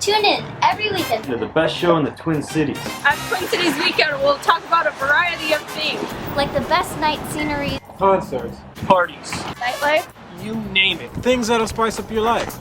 Tune in every weekend to the best show in the Twin Cities. At Twin Cities Weekend, we'll talk about a variety of things. like the best night scenery, Concerts, parties, Nightlife. you name it. Things that'll spice up your life.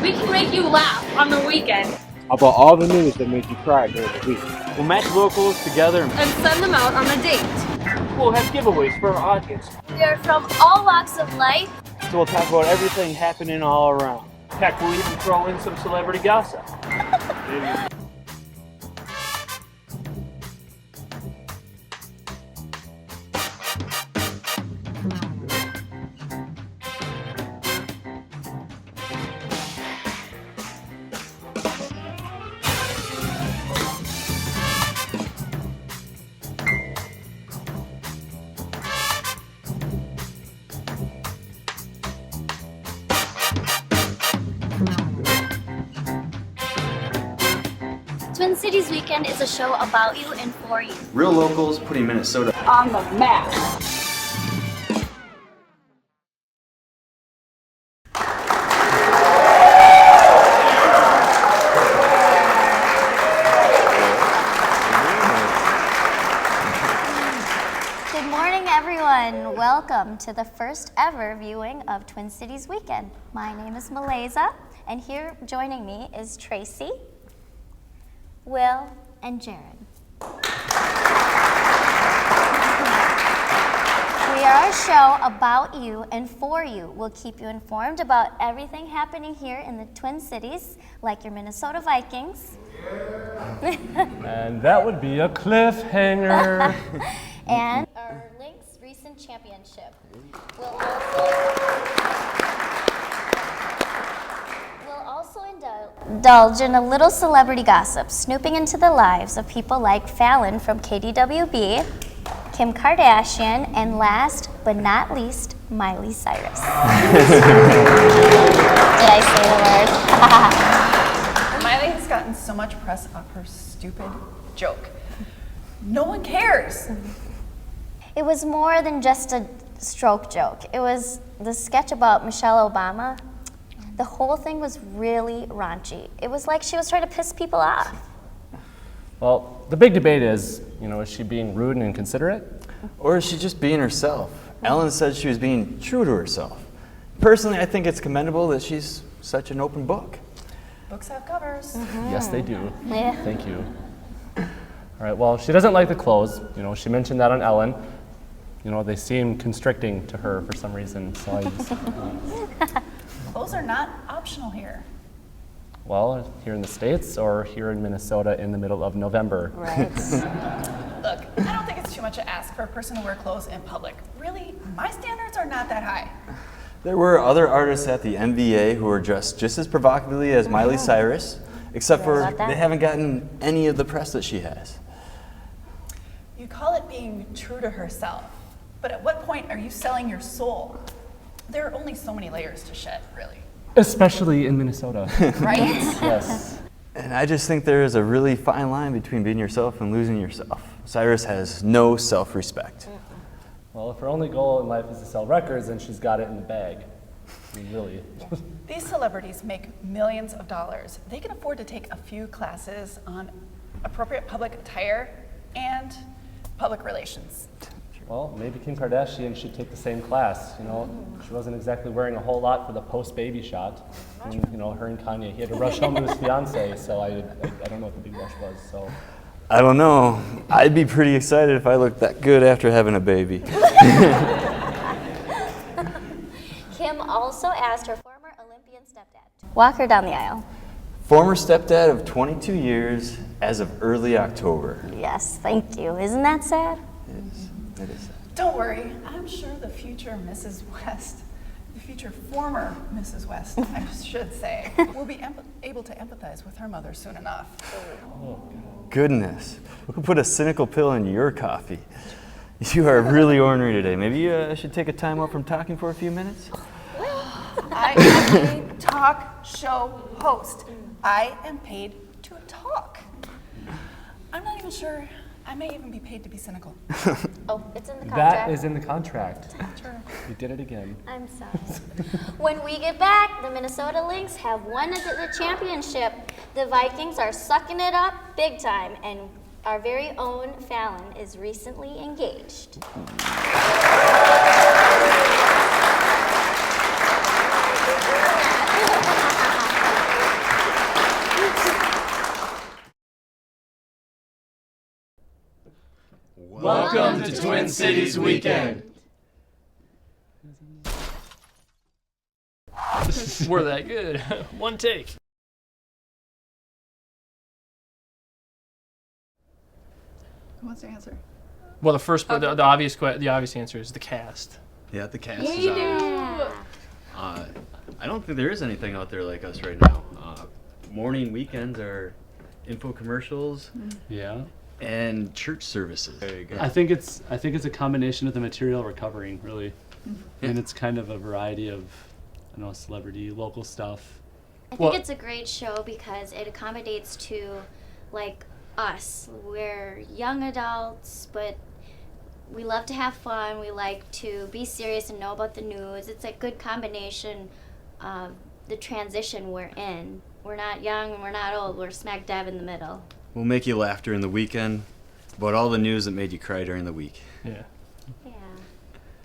We can make you laugh on the weekend. How about all the news that make you cry during the week? We'll match locals together And send them out on a date. we'll have giveaways for our audience. we are from all walks of life. So we'll talk about everything happening all around. Heck, we'll even throw in some celebrity gossip. Twin Cities Weekend is a show about you and for you. Real locals putting Minnesota On the map. Good morning, everyone. Welcome to the first ever viewing of Twin Cities Weekend. My name is Malaysia, and here joining me is Tracy, Will, and Jared. We are a show about you and for you. We'll keep you informed about everything happening here in the Twin Cities, like your Minnesota Vikings. And that would be a cliffhanger. And our Lynx recent championship. We'll also indulge in a little celebrity gossip, snooping into the lives of people like Fallon from KDWB, Kim Kardashian, and last but not least, Miley Cyrus. Did I say the word? Miley has gotten so much press off her stupid joke. No one cares. It was more than just a stroke joke. It was the sketch about Michelle Obama. The whole thing was really raunchy. It was like she was trying to piss people off. Well, the big debate is, is she being rude and inconsiderate? or is she just being herself? Ellen said she was being true to herself. Personally, I think it's commendable that she's such an open book. Books have covers. Yes, they do. Yeah. Thank you. All right, well, she doesn't like the clothes. She mentioned that on Ellen. They seem constricting to her for some reason, so I just... Clothes are not optional here. Well, here in the States or here in Minnesota in the middle of November. Right. Look, I don't think it's too much to ask for a person to wear clothes in public. Really, my standards are not that high. There were other artists at the MVA who were dressed just as provocatively as Miley Cyrus, except for about that? they haven't gotten any of the press that she has. You call it being true to herself, but at what point are you selling your soul? There are only so many layers to shed, really. Especially in Minnesota. Right? Yes. And I just think there is a really fine line between being yourself and losing yourself. Cyrus has no self-respect. Well, if her only goal in life is to sell records, then she's got it in the bag. I mean, really. These celebrities make millions of dollars. They can afford to take a few classes on appropriate public attire and public relations. Well, maybe Kim Kardashian should take the same class. She wasn't exactly wearing a whole lot for the post-baby shot. And, her and Kanye, he had to rush home to his fiance, so I don't know what the big rush was. So I don't know. I'd be pretty excited if I looked that good after having a baby. Kim also asked her former Olympian stepdad to walk her down the aisle. Former stepdad of 22 years as of early October. Yes, thank you. Isn't that sad? It is. Don't worry, I'm sure the future Mrs. West, the future former Mrs. West, I should say, will be able to empathize with her mother soon enough. Goodness, who put a cynical pill in your coffee? You are really ornery today. Maybe you should take a time out from talking for a few minutes? I am a talk show host. I am paid to talk. I'm not even sure I may even be paid to be cynical. Oh, it's in the contract. That is in the contract. Sure. You did it again. I'm sorry. When we get back, the Minnesota Lynx have won the championship. The Vikings are sucking it up big time, and our very own Fallon is recently engaged. Welcome to Twin Cities Weekend. We're that good. One take. Who wants to answer? Well, the obvious answer is the cast. Yeah, the cast is out. I don't think there is anything out there like us right now. Morning weekends are info commercials Yeah. and church services. There you go. I think it's a combination of the material we're covering, really. And it's kind of a variety of, I don't know, celebrity, local stuff. I think Well- it's a great show because it accommodates to, like, us. We're young adults, but we love to have fun. We like to be serious and know about the news. It's a good combination of the transition we're in. We're not young and we're not old. We're smack dab in the middle. We'll make you laugh during the weekend about all the news that made you cry during the week. Yeah. Yeah.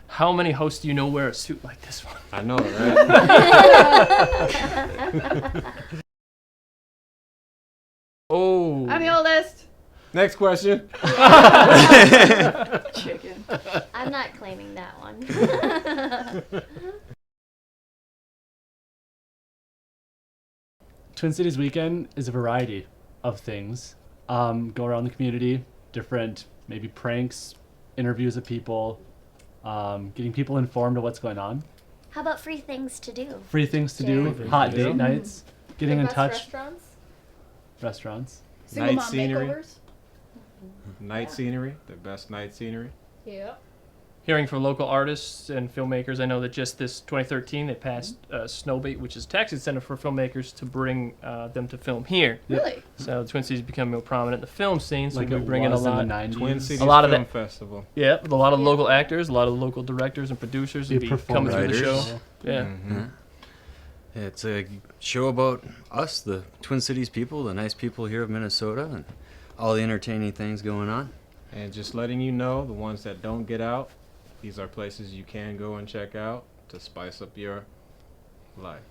How many hosts do you know wear a suit like this one? I know, right? Oh. I'm the oldest. Next question. Chicken. I'm not claiming that one. Twin Cities Weekend is a variety of things. Go around the community, different maybe pranks, interviews of people, getting people informed of what's going on. How about free things to do? Free things to do, Jared. hot date nights, getting in touch. Restaurants. Restaurants. Single Night mom scenery. makeovers. Night scenery, the best night scenery. Yep. Hearing from local artists and filmmakers, I know that just this 2013 they passed Snowbait, which is a tax incentive for filmmakers to bring them to film here. Really? So the Twin Cities become more prominent in the film scene, so Like we it bring in a was lot. in the 90s. Twin Cities lot of Film that- Festival. Yeah, with a lot of local actors, a lot of local directors and producers Be will be coming through the performers. show. Yeah. Mm-hmm. It's a show about us, the Twin Cities people, the nice people here of Minnesota, and all the entertaining things going on. And just letting you know, the ones that don't get out, these are places you can go and check out to spice up your life.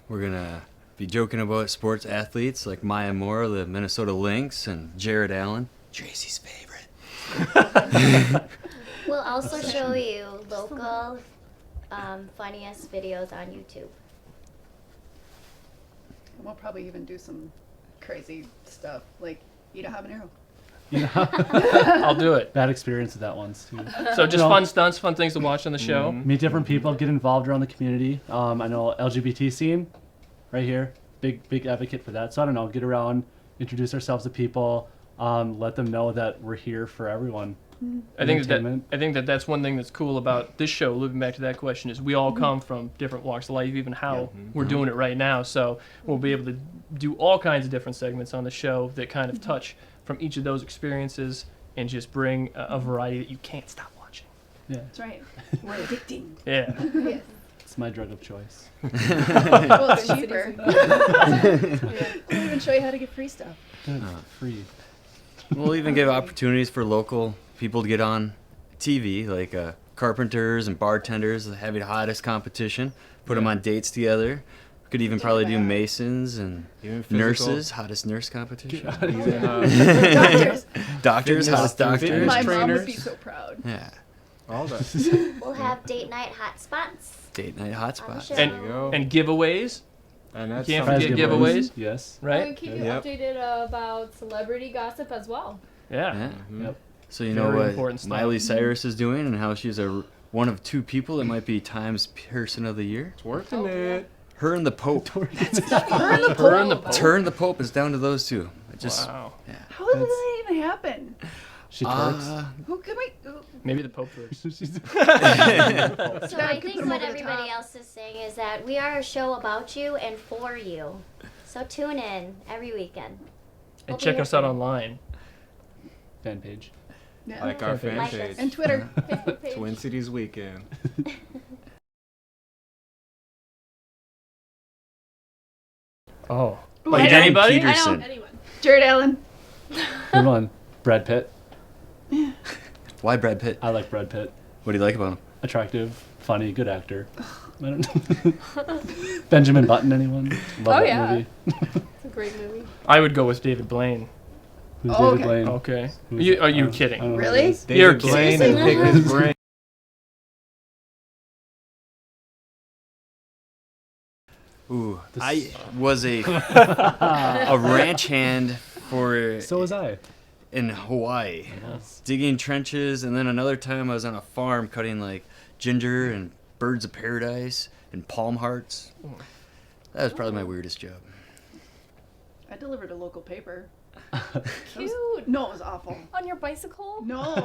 We're gonna be joking about sports athletes like Maya Moore, the Minnesota Lynx, and Jared Allen, Tracy's favorite. We'll also show you local funniest videos on YouTube. We'll probably even do some crazy stuff, like eat a habanero. I'll do it. Bad experience with that once too. So just No. fun stunts, fun things to watch on the show. Meet different people, get involved around the community. I know LGBT scene, right here, big advocate for that. So I don't know, get around, introduce ourselves to people, let them know that we're here for everyone. I think Entertainment. that's one thing that's cool about this show. Looping back to that question, is we all come from different walks of life, even how we're doing it right now. So we'll be able to do all kinds of different segments on the show that kind of touch from each of those experiences and just bring a variety that you can't stop watching. Yeah, That's right. We're addicting. Yeah. Yes. it's my drug of choice. Well, it's cheaper. We'll even show you how to get free stuff. Good, free. We'll even give opportunities for local people to get on TV, like carpenters and bartenders, the heavy hottest competition. Put them on dates together. We could even probably do masons and Even physical. nurses, hottest nurse competition. Even, Doctors. Doctors, hottest doctors. My mom would be trainers. so proud. Yeah, all that. We'll have date night hot spots date night on the hotspot. show. And There you go. and giveaways, And that's can't something- forget giveaways. Yes. right? And keep you Yep. updated about celebrity gossip as well. Yeah. Yeah. Mhm. Yep. So you know Very what important stuff. Miley Cyrus is doing and how she's one of two people that might be Times Person of the Year. It's working it. Her and the Pope. Her and the Pope. Her and the Pope is down to those two. It just Wow. How did that even happen? She twerks. Who can we? Maybe the Pope works. So I think what everybody else is saying is that we are a show about you and for you. So tune in every weekend. We'll And be check here us for out you. online. fan page. Yeah. Like our fan Like page. us. And Twitter, Facebook page. Twin Cities Weekend. Oh. Ooh, Like I know. anybody? Peterson. Anyone. Jared Allen. Good one. Brad Pitt. Why Brad Pitt? I like Brad Pitt. What do you like about him? Attractive, funny, good actor. I don't know. Benjamin Button, anyone? Love Oh, that yeah. movie. It's a great movie. I would go with David Blaine. Who's Oh, David okay. Blaine? Okay. Who's- Are you I don't kidding? know who Really? it is. You're David Blaine and kidding. pick his brain. Ooh, This- I was a ranch hand for So was I. in Hawaii, Yes. digging trenches, and then another time I was on a farm cutting like ginger and birds of paradise and palm hearts. That was probably my weirdest job. I delivered a local paper. Cute. No, it was awful. On your bicycle? No. Worse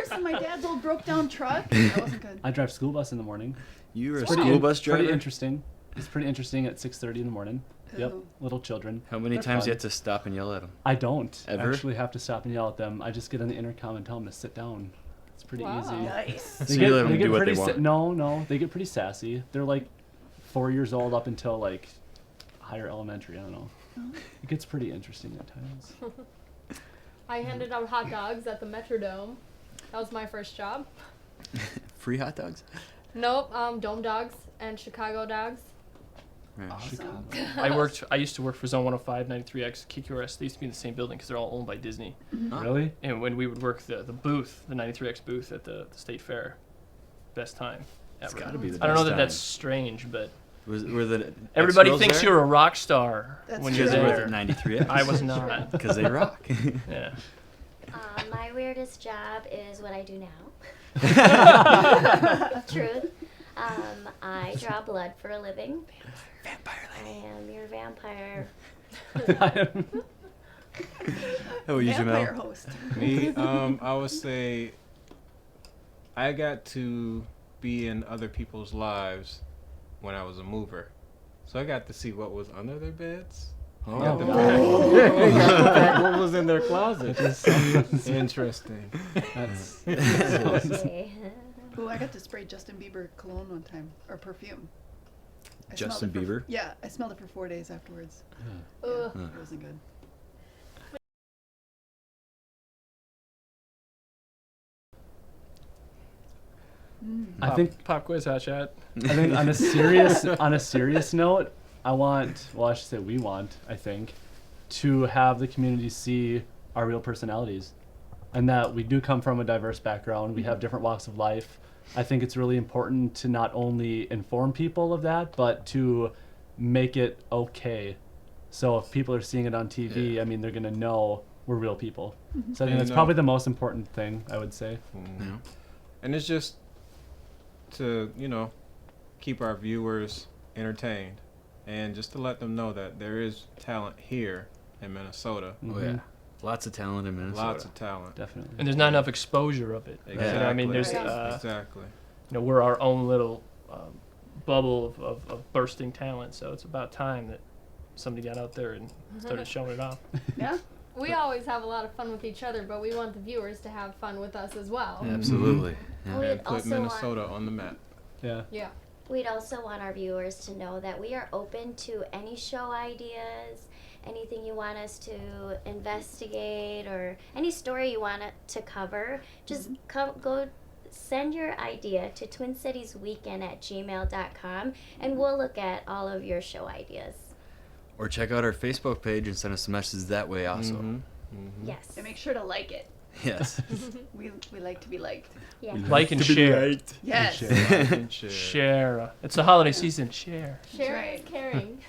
than my dad's old broke down truck. That wasn't good. I drive school bus in the morning. You were a Pretty school bus driver. Pretty interesting. It's pretty interesting at 6:30 in the morning. Yep, Ooh. little children. How many They're times fun. you had to stop and yell at them? I don't Ever? actually have to stop and yell at them. I just get on the intercom and tell them to sit down. It's pretty Wow. easy. Nice. So you let them do what they pretty want. No, they get pretty sassy. They're like 4 years old up until like higher elementary. I don't know. It gets pretty interesting at times. I handed out hot dogs at the Metrodome. That was my first job. Free hot dogs? Nope, Dome dogs and Chicago dogs. Right. Awesome. I used to work for Zone 105, 93X, KQRS. They used to be in the same building because they're all owned by Disney. Really? And when we would work the booth, the 93X booth at the state fair, best time It's ever. gotta be the I don't know best that time. that's strange, but Were the everybody ex-girls thinks there? you're a rock star That's when true. you're Because they're there. with 93 I was not. Because they rock. Yeah. My weirdest job is what I do now. Truth. I draw blood for a living. Vampire I am your vampire. How about you, Vampire Jamel? host. Me, I would say I got to be in other people's lives when I was a mover. So I got to see what was under their beds. Oh. Got to back what was in their closet. Interesting. That's Okay. Ooh, I got to spray Justin Bieber cologne one time, or perfume. I smelled Justin it for- Bieber? Yeah, I smelled it for 4 days afterwards. Ugh. Yeah, it wasn't good. I think Pop quiz, hot chat. I think on a serious note, I should say we want, I think, to have the community see our real personalities, and that we do come from a diverse background. We have different walks of life. I think it's really important to not only inform people of that, but to make it okay. So if people are seeing it on TV, I mean, they're gonna know we're real people. So I think And that's probably the most important thing, I would say. Yeah. And it's just to, keep our viewers entertained and just to let them know that there is talent here in Minnesota. Oh yeah. Lots of talent in Minnesota. Lots of talent. Definitely. And there's not enough exposure of it. Exactly. You know what I mean, there's, Exactly. we're our own little bubble of bursting talent. So it's about time that somebody got out there and started showing it off. Yeah? We always have a lot of fun with each other, but we want the viewers to have fun with us as well. Absolutely. Yeah. We'd And put also Minnesota want, on the map. Yeah. Yeah. we'd also want our viewers to know that we are open to any show ideas, anything you want us to investigate, or any story you want to cover. Just go send your idea to twincitiesweekend@gmail.com, and we'll look at all of your show ideas. Or check out our Facebook page and send us a message that way also. Mhm. Yes. And make sure to like it. Yes. We like to be liked. Yeah. Like and share. Yes. Like and share. Share. It's the holiday season. Share. Sharing right. is caring.